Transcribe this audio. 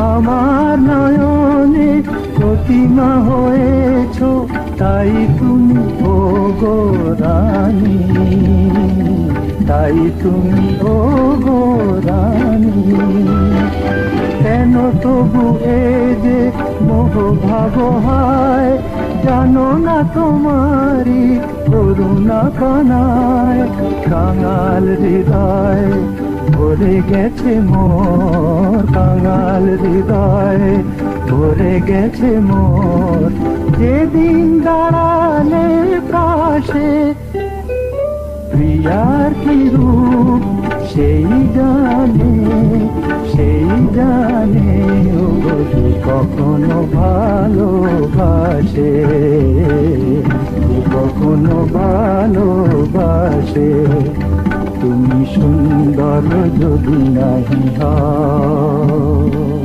আমার নয়নে প্রতিমা হয়েছো, তাই তুমি ও গো রানী, তাই তুমি ও গো রানী। কেন তবু এ যে মোহ ভাব হয়, জানো না তোমারি করুণা কানায়। কাঙাল হৃদয় ভরে গেছে মোর, কাঙাল হৃদয় ভরে গেছে মোর। যেদিন দাঁড়ালে পাশে প্রিয়ার কি রূপ সেই জানে, সেই জানে ও যে কখনো ভালোবাসে, কখনো ভালোবাসে। তুমি সুন্দর যদি নাহি হও।